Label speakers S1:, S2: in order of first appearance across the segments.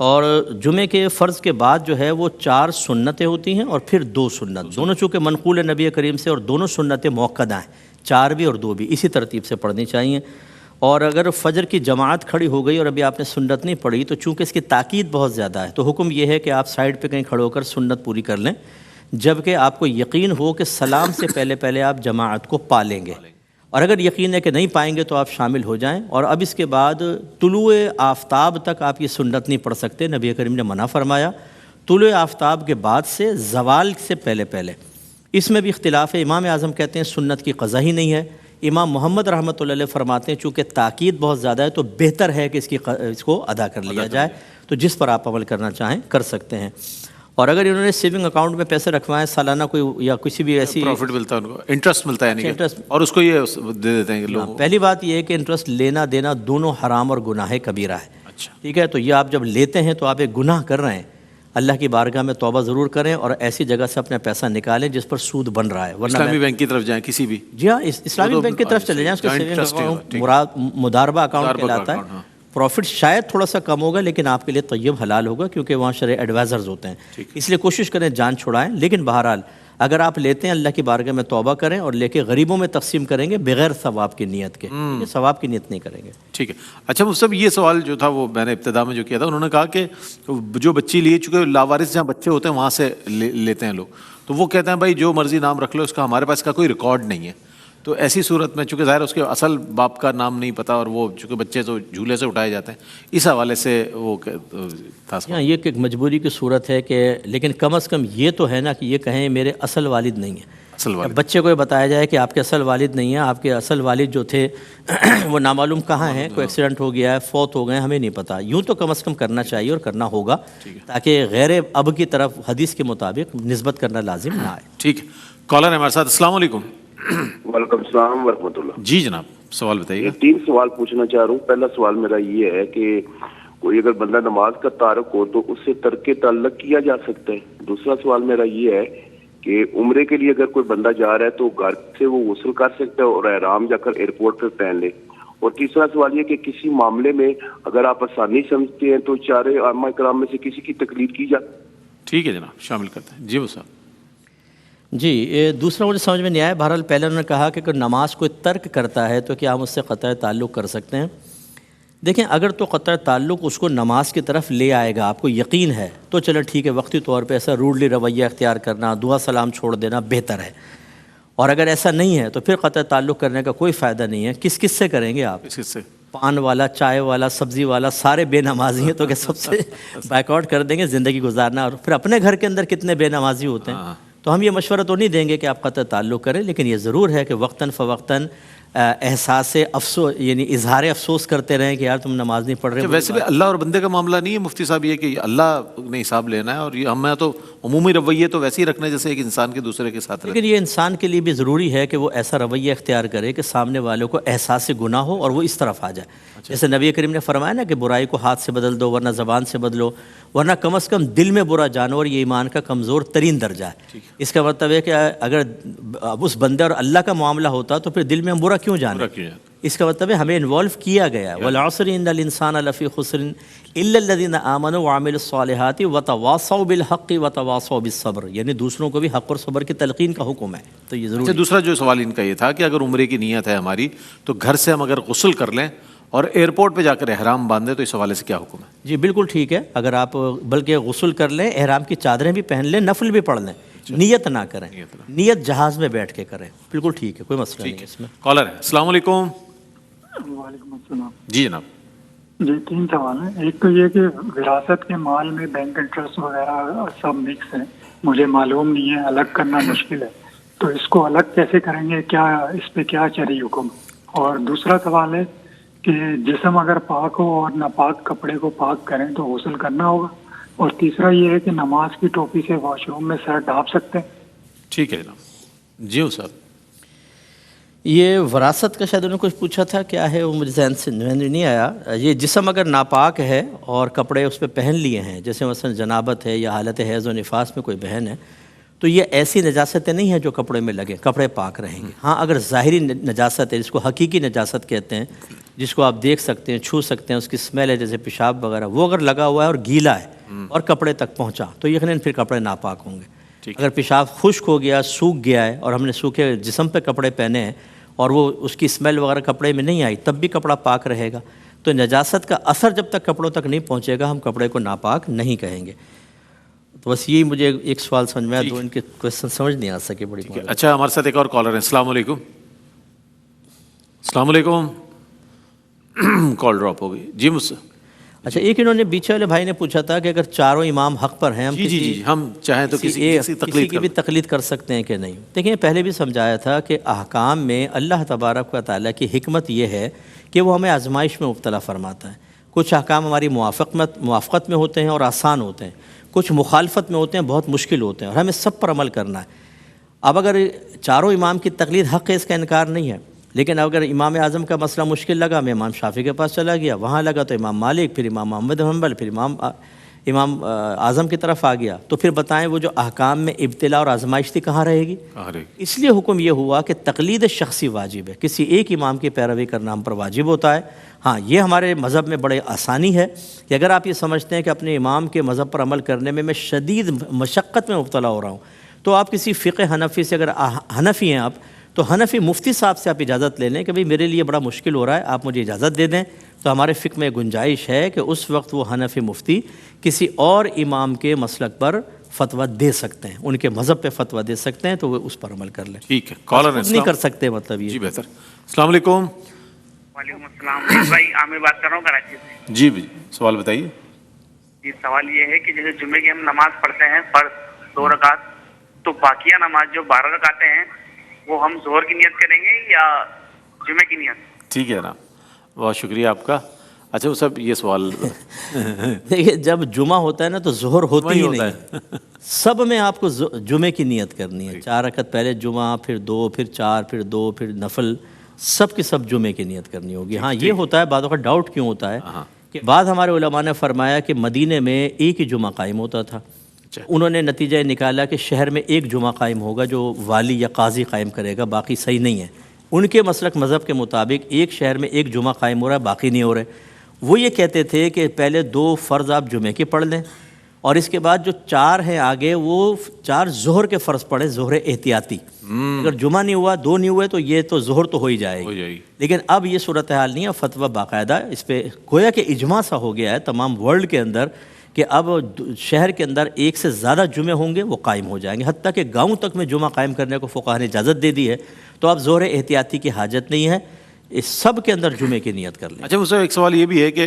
S1: اور جمعے کے فرض کے بعد جو ہے وہ 4 سنتیں ہوتی ہیں اور پھر 2 سنت، دونوں چونکہ منقول ہے نبی کریم سے، اور دونوں سنتیں موقدہ ہیں، 4 بھی اور 2 بھی، اسی ترتیب سے پڑھنی چاہیے۔ اور اگر فجر کی جماعت کھڑی ہو گئی اور ابھی آپ نے سنت نہیں پڑھی تو چونکہ اس کی تاکید بہت زیادہ ہے تو حکم یہ ہے کہ آپ سائیڈ پہ کہیں کھڑے ہو کر سنت پوری کر لیں، جبکہ آپ کو یقین ہو کہ سلام سے پہلے آپ جماعت کو پا لیں گے، اور اگر یقین ہے کہ نہیں پائیں گے تو آپ شامل ہو جائیں۔ اور اب اس کے بعد طلوع آفتاب تک آپ یہ سنت نہیں پڑھ سکتے، نبی کریم نے منع فرمایا۔ طلوع آفتاب کے بعد سے زوال سے پہلے اس میں بھی اختلاف ہے۔ امام اعظم کہتے ہیں سنت کی قضا ہی نہیں ہے، امام محمد رحمۃ اللہ علیہ فرماتے ہیں چونکہ تاکید بہت زیادہ ہے تو بہتر ہے کہ اس کو ادا کر لیا جائے، تو جس پر آپ عمل کرنا چاہیں کر سکتے ہیں۔ اور اگر انہوں نے سیونگ اکاؤنٹ میں پیسے رکھوائیں سالانہ کوئی یا کسی بھی ایسی
S2: پروفٹ ملتا ہے ان کو، انٹرسٹ ملتا ہے یعنی کہ، اور اس کو یہ دے دیتے ہیں کہ لوگ،
S1: پہلی بات یہ ہے کہ انٹرسٹ لینا دینا دونوں حرام اور گناہ کبیرہ ہے،
S2: اچھا
S1: ٹھیک ہے؟ تو یہ آپ جب لیتے ہیں تو آپ ایک گناہ کر رہے ہیں، اللہ کی بارگاہ میں توبہ ضرور کریں اور ایسی جگہ سے اپنا پیسہ نکالیں جس پر سود بن رہا ہے، ورنہ
S2: اسلامی بینک کی طرف جائیں کسی بھی،
S1: جی ہاں اسلامی بینک کی طرف چلے جائیں، اس کو سیونگ اکاؤنٹ مداربہ اکاؤنٹ کہلاتا ہے۔ پروفٹ شاید تھوڑا سا کم ہوگا لیکن آپ کے لیے طیب حلال ہوگا کیونکہ وہاں شرعی ایڈوائزرز ہوتے ہیں، اس لیے کوشش کریں جان چھڑائیں۔ لیکن بہرحال اگر آپ لیتے ہیں اللہ کی بارگاہ میں توبہ کریں اور لے کے غریبوں میں تقسیم کریں گے بغیر ثواب کی نیت کے، ثواب کی نیت نہیں کریں گے۔
S2: ٹھیک ہے۔ اچھا مفتی صاحب، یہ سوال جو تھا وہ میں نے ابتدا میں جو کیا تھا، انہوں نے کہا کہ جو بچی لیے، چونکہ لاوارث جہاں بچے ہوتے ہیں وہاں سے لیتے ہیں لوگ، تو وہ کہتے ہیں بھائی جو مرضی نام رکھ لو، اس کا ہمارے پاس کا کوئی ریکارڈ نہیں ہے، تو ایسی صورت میں چونکہ ظاہر اس کے اصل باپ کا نام نہیں پتہ اور وہ چونکہ بچے تو جھولے سے اٹھائے جاتے ہیں، اس حوالے سے وہ تھا
S1: ہاں یہ کہ ایک مجبوری کی صورت ہے کہ، لیکن کم از کم یہ تو ہے نا کہ یہ کہیں میرے اصل والد نہیں ہیں،
S2: اصل والد،
S1: بچے کو یہ بتایا جائے کہ آپ کے اصل والد نہیں ہیں، آپ کے اصل والد جو تھے وہ نامعلوم کہاں ہیں، کوئی ایکسیڈنٹ ہو گیا ہے، فوت ہو گئے، ہمیں نہیں پتہ، یوں تو کم از کم کرنا چاہیے اور کرنا ہوگا تاکہ غیر اب کی طرف حدیث کے مطابق نسبت کرنا لازم نہ آئے۔
S2: ٹھیک ہے۔ کالر ہے ہمارے ساتھ، السلام علیکم۔
S3: وعلیکم السلام ورحمۃ اللہ۔
S2: جی جناب، سوال بتائیے۔
S3: 3 سوال پوچھنا چاہ رہا ہوں۔ پہلا سوال میرا یہ ہے کہ کوئی اگر بندہ نماز کا تارک ہو تو اس سے ترک تعلق کیا جا سکتا ہے؟ دوسرا سوال میرا یہ ہے کہ عمرے کے لیے اگر کوئی بندہ جا رہا ہے تو گھر سے وہ غسل کر سکتا ہے اور احرام جا کر ایئرپورٹ پہ پہن لے؟ اور تیسرا سوال یہ کہ کسی معاملے میں اگر آپ آسانی سمجھتے ہیں تو 4 ائمہ کرام میں سے کسی کی تقلید کی جائے؟
S2: ٹھیک ہے جناب، شامل کرتے ہیں۔ جی وہ صاحب۔
S1: جی دوسرا مجھے سمجھ میں نہیں آیا، بہرحال پہلے انہوں نے کہا کہ اگر نماز کوئی ترک کرتا ہے تو کیا ہم اس سے قطع تعلق کر سکتے ہیں؟ دیکھیں اگر تو قطع تعلق اس کو نماز کی طرف لے آئے گا، آپ کو یقین ہے تو چلو ٹھیک ہے، وقتی طور پہ ایسا روڈلی رویہ اختیار کرنا، دعا سلام چھوڑ دینا بہتر ہے، اور اگر ایسا نہیں ہے تو پھر قطع تعلق کرنے کا کوئی فائدہ نہیں ہے۔ کس سے کریں گے آپ؟
S2: کس سے؟
S1: پان والا، چائے والا، سبزی والا، سارے بے نمازی ہیں تو کہ سب سے بیک آؤٹ کر دیں گے زندگی گزارنا، اور پھر اپنے گھر کے اندر کتنے بے نمازی ہوتے ہیں، تو ہم یہ مشورہ تو نہیں دیں گے کہ آپ قطع تعلق کریں، لیکن یہ ضرور ہے کہ وقتاً فوقتاً احساس افسوس یعنی اظہار افسوس کرتے رہیں کہ یار تم نماز نہیں پڑھ رہے۔
S2: ویسے بھی اللہ اور بندے کا معاملہ نہیں ہے مفتی صاحب، یہ کہ اللہ نے حساب لینا ہے، اور یہ ہمیں تو عمومی رویے تو ویسے ہی رکھنا ہے جیسے ایک انسان کے دوسرے کے ساتھ رہتا ہے،
S1: لیکن یہ انسان کے لیے بھی ضروری ہے کہ وہ ایسا رویہ اختیار کرے کہ سامنے والوں کو احساس گناہ ہو اور وہ اس طرف آ جائے۔ جیسے نبی کریم نے فرمایا نا کہ برائی کو ہاتھ سے بدل دو ورنہ زبان سے بدلو، ورنہ کم از کم دل میں برا جانو، اور یہ ایمان کا کمزور ترین درجہ ہے۔ اس کا مطلب ہے کہ اگر اس بندے اور اللہ کا معاملہ ہوتا تو پھر دل میں ہم برا کیوں جانیں؟ اس کا مطلب ہے ہمیں انوالو کیا گیا ہے۔ والعصر ان الانسان لفی خسر الا الذین آمنوا وعملوا الصالحات وتواصوا بالحق وتواصوا بالصبر، یعنی دوسروں کو بھی حق اور صبر کی تلقین کا حکم ہے، تو یہ ضروری ہے۔
S2: دوسرا جو سوال ان کا یہ تھا کہ اگر عمرے کی نیت ہے ہماری تو گھر سے ہم اگر غسل کر لیں اور ایئرپورٹ پہ جا کر احرام باندھیں تو اس حوالے سے کیا حکم ہے؟
S1: جی بالکل ٹھیک ہے، اگر آپ بلکہ غسل کر لیں، احرام کی چادریں بھی پہن لیں، نفل بھی پڑھ لیں، نیت نہ کریں، نیت جہاز میں بیٹھ کے کریں، بالکل ٹھیک ہے، کوئی مسئلہ نہیں ہے اس میں۔
S2: کالر ہے، السلام علیکم۔
S4: وعلیکم السلام۔
S2: جی جناب۔
S4: جی 3 سوال ہیں۔ ایک تو یہ کہ وراثت کے مال میں بینک انٹرسٹ وغیرہ سب مکس ہیں، مجھے معلوم نہیں ہے، الگ کرنا مشکل ہے، تو اس کو الگ کیسے کریں گے؟ کیا اس پہ کیا شرعی حکم؟ اور دوسرا سوال ہے کہ جسم اگر پاک ہو اور ناپاک کپڑے کو پاک کریں تو غسل کرنا ہوگا، اور تیسرا یہ ہے کہ نماز کی ٹوپی سے واش روم میں سر ڈھانپ سکتے ہیں؟
S2: ٹھیک ہے جناب۔ جی صاحب۔
S1: یہ وراثت کا شاید انہوں نے کچھ پوچھا تھا، کیا ہے وہ مجھے ذہن سے نہیں آیا۔ یہ جسم اگر ناپاک ہے اور کپڑے اس پہ پہن لیے ہیں، جیسے مثلا جنابت ہے یا حالت حیض و نفاس میں کوئی بہن ہے، تو یہ ایسی نجاستیں نہیں ہیں جو کپڑے میں لگیں، کپڑے پاک رہیں گے۔ ہاں اگر ظاہری نجاست ہے، جس کو حقیقی نجاست کہتے ہیں، جس کو آپ دیکھ سکتے ہیں، چھو سکتے ہیں، اس کی اسمیل ہے جیسے پیشاب وغیرہ، وہ اگر لگا ہوا ہے اور گیلا ہے اور کپڑے تک پہنچا تو یقیناً پھر کپڑے ناپاک ہوں گے۔ اگر پیشاب خشک ہو گیا، سوکھ گیا ہے اور ہم نے سوکھے جسم پہ کپڑے پہنے ہیں اور وہ اس کی اسمیل وغیرہ کپڑے میں نہیں آئی، تب بھی کپڑا پاک رہے گا۔ تو نجاست کا اثر جب تک کپڑوں تک نہیں پہنچے گا ہم کپڑے کو ناپاک نہیں کہیں گے۔ تو بس یہی مجھے ایک سوال سمجھ میں آیا، دو ان کے کویسچن سمجھ نہیں آ سکے بڑی بات۔
S2: اچھا، ہمارے ساتھ ایک اور کالر ہے۔ السلام علیکم۔ السلام علیکم۔ کال ڈراپ ہو گئی جی مجھ سے۔
S1: اچھا، ایک انہوں نے بیچے والے بھائی نے پوچھا تھا کہ اگر چاروں امام حق پر ہیں،
S2: ہم چاہیں تو کسی
S1: کی بھی تقلید کر سکتے ہیں کہ نہیں؟ دیکھیں، پہلے بھی سمجھایا تھا کہ احکام میں اللہ تبارک و تعالیٰ کی حکمت یہ ہے کہ وہ ہمیں آزمائش میں مبتلا فرماتا ہے۔ کچھ احکام ہماری موافقت میں ہوتے ہیں اور آسان ہوتے ہیں، کچھ مخالفت میں ہوتے ہیں، بہت مشکل ہوتے ہیں، اور ہمیں سب پر عمل کرنا ہے۔ اب اگر چاروں امام کی تقلید حق ہے، اس کا انکار نہیں ہے، لیکن اگر امام اعظم کا مسئلہ مشکل لگا، میں امام شافعی کے پاس چلا گیا، وہاں لگا تو امام مالک، پھر امام محمد بن حنبل، پھر امام اعظم کی طرف آ گیا، تو پھر بتائیں وہ جو احکام میں ابتلا اور آزمائش تھی کہاں رہے گی؟ اس لیے حکم یہ ہوا کہ تقلید شخصی واجب ہے، کسی ایک امام کی پیروی کرنا ہم پر واجب ہوتا ہے۔ ہاں، یہ ہمارے مذہب میں بڑے آسانی ہے کہ اگر آپ یہ سمجھتے ہیں کہ اپنے امام کے مذہب پر عمل کرنے میں شدید مشقت میں مبتلا ہو رہا ہوں، تو آپ کسی فقہ حنفی سے، اگر حنفی ہیں آپ، تو حنفی مفتی صاحب سے آپ اجازت لے لیں کہ بھئی میرے لیے بڑا مشکل ہو رہا ہے، آپ مجھے اجازت دے دیں۔ تو ہمارے فقہ میں گنجائش ہے کہ اس وقت وہ حنفی مفتی کسی اور امام کے مسلک پر فتویٰ دے سکتے ہیں، ان کے مذہب پہ فتویٰ دے سکتے ہیں، تو وہ اس پر عمل کر لیں۔
S2: ٹھیک ہے، کالر
S1: نہیں کر سکتے، مطلب یہ
S2: جی بہتر۔ السلام علیکم۔
S5: وعلیکم السلام بھائی، عامر بات کر رہا ہوں کراچی سے۔
S2: جی سوال بتائیے۔
S5: جی، سوال یہ ہے کہ جیسے جمعے کی ہم نماز پڑھتے ہیں فرض 2 رکعت، تو باقیہ نماز جو 12 رکعتیں ہیں وہ ہم ظہر کی نیت کریں گے یا جمعے کی نیت؟
S2: ٹھیک ہے نا، بہت شکریہ آپ کا۔ اچھا، وہ سب یہ سوال
S1: دیکھیے، جب جمعہ ہوتا ہے نا تو ظہر ہوتی ہی نہیں، سب میں آپ کو جمعے کی نیت کرنی ہے۔ 4 رکعت پہلے جمعہ، پھر 2، پھر 4، پھر 2، پھر نفل، سب کی سب جمعے کی نیت کرنی ہوگی۔ ہاں، یہ ہوتا ہے بعضوں کا ڈاؤٹ کیوں ہوتا ہے کہ بعض ہمارے علماء نے فرمایا کہ مدینے میں ایک ہی جمعہ قائم ہوتا تھا، انہوں نے نتیجہ نکالا کہ شہر میں ایک جمعہ قائم ہوگا جو والی یا قاضی قائم کرے گا، باقی صحیح نہیں ہے۔ ان کے مسلک مذہب کے مطابق ایک شہر میں ایک جمعہ قائم ہو رہا ہے، باقی نہیں ہو رہے۔ وہ یہ کہتے تھے کہ پہلے 2 فرض آپ جمعے کے پڑھ لیں، اور اس کے بعد جو 4 ہیں آگے وہ 4 ظہر کے فرض پڑھیں، ظہر احتیاطی۔ اگر جمعہ نہیں ہوا، 2 نہیں ہوئے، تو یہ تو ظہر تو ہو ہی جائے گی۔ لیکن اب یہ صورتحال نہیں ہے، فتویٰ باقاعدہ اس پہ گویا کہ اجماع سا ہو گیا ہے تمام ورلڈ کے اندر کہ اب شہر کے اندر ایک سے زیادہ جمعے ہوں گے، وہ قائم ہو جائیں گے، حتیٰ کہ گاؤں تک میں جمعہ قائم کرنے کو فقہا نے اجازت دے دی ہے۔ تو اب ظہر احتیاطی کی حاجت نہیں ہے، اس سب کے اندر جمعے کی نیت کر لیں۔
S2: اچھا، مجھ سے ایک سوال یہ بھی ہے کہ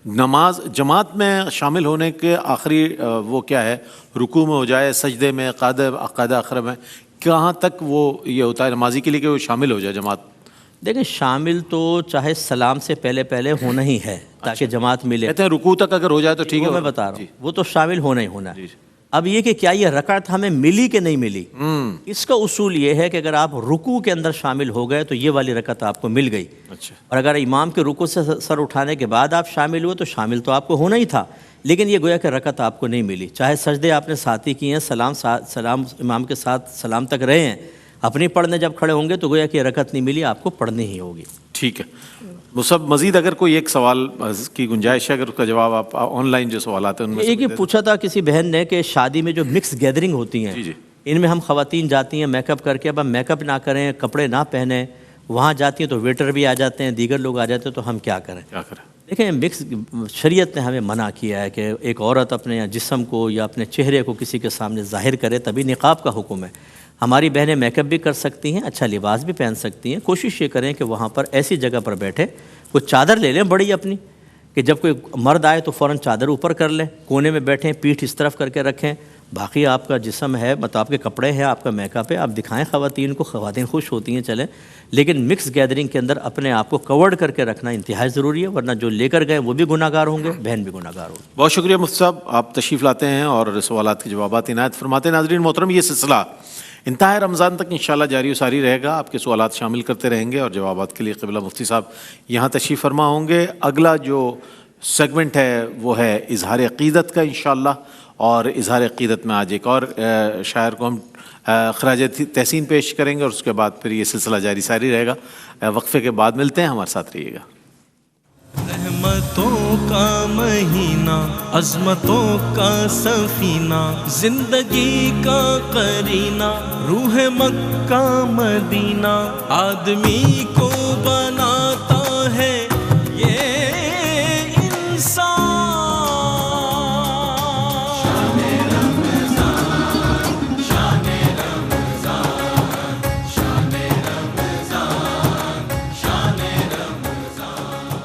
S2: نماز جماعت میں شامل ہونے کے آخری وہ کیا ہے، رکوع میں ہو جائے، سجدے میں، قاعدہ آخر میں، کہاں تک وہ یہ ہوتا ہے نمازی کے لیے کہ وہ شامل ہو جائے جماعت؟
S1: دیکھیں، شامل تو چاہے سلام سے پہلے ہونا ہی ہے تاکہ جماعت ملے۔
S2: کہتے ہیں رکوع تک اگر ہو جائے تو ٹھیک ہے،
S1: میں بتا رہا ہوں وہ تو شامل ہونا ہی ہونا ہے۔ اب یہ کہ کیا یہ رکعت ہمیں ملی کہ نہیں ملی، اس کا اصول یہ ہے کہ اگر آپ رکوع کے اندر شامل ہو گئے تو یہ والی رکعت آپ کو مل گئی، اور اگر امام کے رکوع سے سر اٹھانے کے بعد آپ شامل ہوئے تو شامل تو آپ کو ہونا ہی تھا، لیکن یہ گویا کہ رکعت آپ کو نہیں ملی۔ چاہے سجدے آپ نے ساتھ ہی کیے ہیں، سلام امام کے ساتھ سلام تک رہے ہیں، اپنی پڑھنے جب کھڑے ہوں گے تو گویا کہ رکعت نہیں ملی، آپ کو پڑھنی ہی ہوگی۔
S2: ٹھیک ہے، وہ سب مزید اگر کوئی ایک سوال کی گنجائش ہے، اگر اس کا جواب آپ آن لائن جو سوالات ہیں ان میں
S1: ایک ہی پوچھا تھا کسی بہن نے کہ شادی میں جو مکس گیدرنگ ہوتی ہیں، ان میں ہم خواتین جاتی ہیں میک اپ کر کے، اب ہم میک اپ نہ کریں، کپڑے نہ پہنیں، وہاں جاتی ہیں تو ویٹر بھی آ جاتے ہیں، دیگر لوگ آ جاتے ہیں، تو ہم کیا کریں؟ دیکھیں، مکس شریعت نے ہمیں منع کیا ہے کہ ایک عورت اپنے جسم کو یا اپنے چہرے کو کسی کے سامنے ظاہر کرے، تبھی نقاب کا حکم ہے۔ ہماری بہنیں میک اپ بھی کر سکتی ہیں، اچھا لباس بھی پہن سکتی ہیں، کوشش یہ کریں کہ وہاں پر ایسی جگہ پر بیٹھے، کوئی چادر لے لیں بڑی اپنی، کہ جب کوئی مرد آئے تو فوراً چادر اوپر کر لیں، کونے میں بیٹھیں، پیٹھ اس طرف کر کے رکھیں، باقی آپ کا جسم ہے، مطلب آپ کے کپڑے ہیں، آپ کا میک اپ ہے، آپ دکھائیں خواتین کو، خواتین خوش ہوتی ہیں چلیں، لیکن مکس گیدرنگ کے اندر اپنے آپ کو کورڈ کر کے رکھنا انتہائی ضروری ہے، ورنہ جو لے کر گئے وہ بھی گناہ گار ہوں گے، بہن بھی گناہ گار ہوگی۔
S2: بہت شکریہ مفتی صاحب، آپ تشریف لاتے ہیں اور سوالات کے جوابات عنایت فرماتے ہیں۔ ناظرین محترم، یہ سلسلہ انتہائی رمضان تک انشاءاللہ جاری و ساری رہے گا، آپ کے سوالات شامل کرتے رہیں گے اور جوابات کے لیے قبلہ مفتی صاحب یہاں تشریف فرما ہوں گے۔ اگلا جو سیگمنٹ ہے وہ ہے اظہار عقیدت کا انشاءاللہ، اور اظہار عقیدت میں آج ایک اور شاعر کو ہم خراج تحسین پیش کریں گے، اور اس کے بعد پھر یہ سلسلہ جاری ساری رہے گا۔ وقفے کے بعد ملتے ہیں، ہمارے ساتھ رہیے گا۔
S6: رحمتوں کا مہینہ، عظمتوں کا سفینہ، زندگی کا قرینہ، روح مکہ مدینہ، آدمی کو بنا